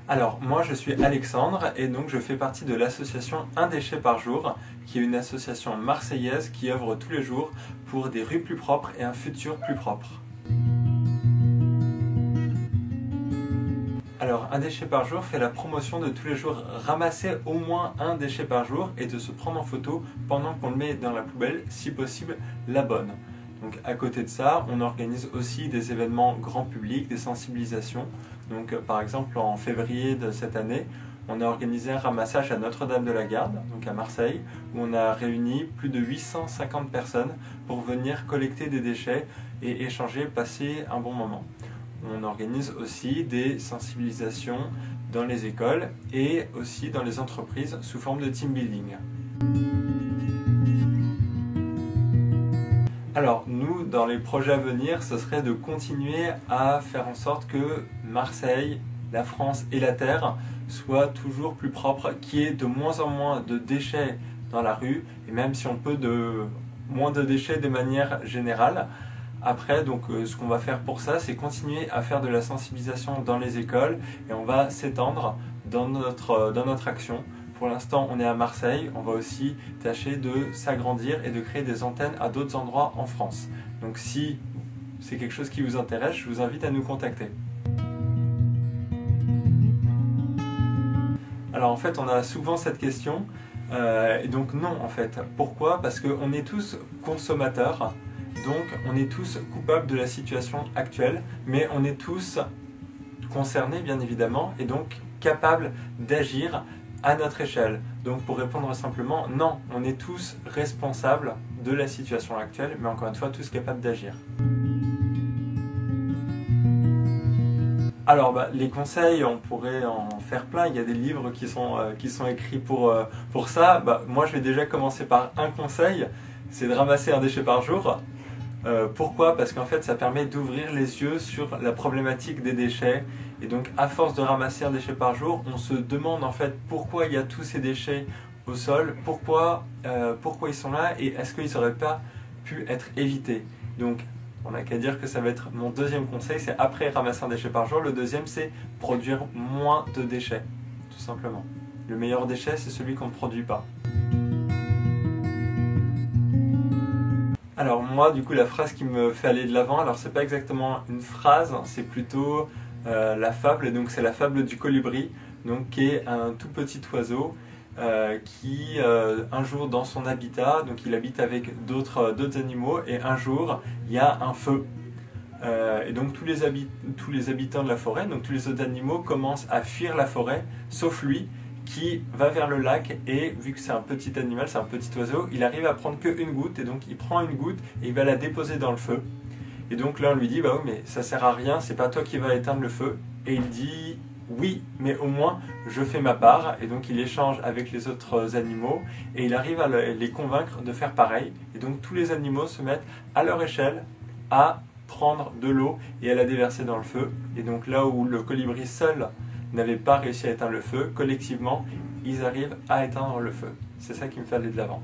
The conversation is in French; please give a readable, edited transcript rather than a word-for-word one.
Alors, moi je suis Alexandre et donc je fais partie de l'association Un déchet par jour, qui est une association marseillaise qui œuvre tous les jours pour des rues plus propres et un futur plus propre. Alors, Un déchet par jour fait la promotion de tous les jours ramasser au moins un déchet par jour et de se prendre en photo pendant qu'on le met dans la poubelle, si possible la bonne. Donc à côté de ça, on organise aussi des événements grand public, des sensibilisations. Donc par exemple en février de cette année, on a organisé un ramassage à Notre-Dame-de-la-Garde, donc à Marseille, où on a réuni plus de 850 personnes pour venir collecter des déchets et échanger, passer un bon moment. On organise aussi des sensibilisations dans les écoles et aussi dans les entreprises sous forme de team building. Alors nous, dans les projets à venir, ce serait de continuer à faire en sorte que Marseille, la France et la Terre soient toujours plus propres, qu'il y ait de moins en moins de déchets dans la rue, et même si on peut moins de déchets de manière générale. Après, donc, ce qu'on va faire pour ça, c'est continuer à faire de la sensibilisation dans les écoles, et on va s'étendre dans notre action. Pour l'instant, on est à Marseille, on va aussi tâcher de s'agrandir et de créer des antennes à d'autres endroits en France. Donc si c'est quelque chose qui vous intéresse, je vous invite à nous contacter. Alors en fait, on a souvent cette question, et donc non en fait. Pourquoi? Parce qu'on est tous consommateurs, donc on est tous coupables de la situation actuelle, mais on est tous concernés bien évidemment, et donc capables d'agir à notre échelle. Donc pour répondre simplement, non, on est tous responsables de la situation actuelle, mais encore une fois, tous capables d'agir. Alors les conseils, on pourrait en faire plein, il y a des livres qui sont écrits pour ça. Moi je vais déjà commencer par un conseil, c'est de ramasser un déchet par jour. Pourquoi? Parce qu'en fait ça permet d'ouvrir les yeux sur la problématique des déchets, et donc à force de ramasser un déchet par jour, on se demande en fait pourquoi il y a tous ces déchets au sol, pourquoi ils sont là, et est-ce qu'ils n'auraient pas pu être évités. Donc on n'a qu'à dire que ça va être mon deuxième conseil, c'est après ramasser un déchet par jour, le deuxième c'est produire moins de déchets, tout simplement. Le meilleur déchet c'est celui qu'on ne produit pas. Alors moi, du coup, la phrase qui me fait aller de l'avant, alors c'est pas exactement une phrase, c'est plutôt la fable, et donc c'est la fable du colibri, donc qui est un tout petit oiseau qui, un jour dans son habitat, donc il habite avec d'autres animaux, et un jour, il y a un feu. Et donc tous les habitants de la forêt, donc tous les autres animaux commencent à fuir la forêt, sauf lui, qui va vers le lac, et vu que c'est un petit animal, c'est un petit oiseau, il arrive à prendre qu'une goutte, et donc il prend une goutte et il va la déposer dans le feu. Et donc là on lui dit, bah oui mais ça sert à rien, c'est pas toi qui vas éteindre le feu. Et il dit, oui mais au moins je fais ma part, et donc il échange avec les autres animaux, et il arrive à les convaincre de faire pareil. Et donc tous les animaux se mettent à leur échelle à prendre de l'eau et à la déverser dans le feu. Et donc là où le colibri seul n'avaient pas réussi à éteindre le feu, collectivement, ils arrivent à éteindre le feu. C'est ça qui me fait aller de l'avant.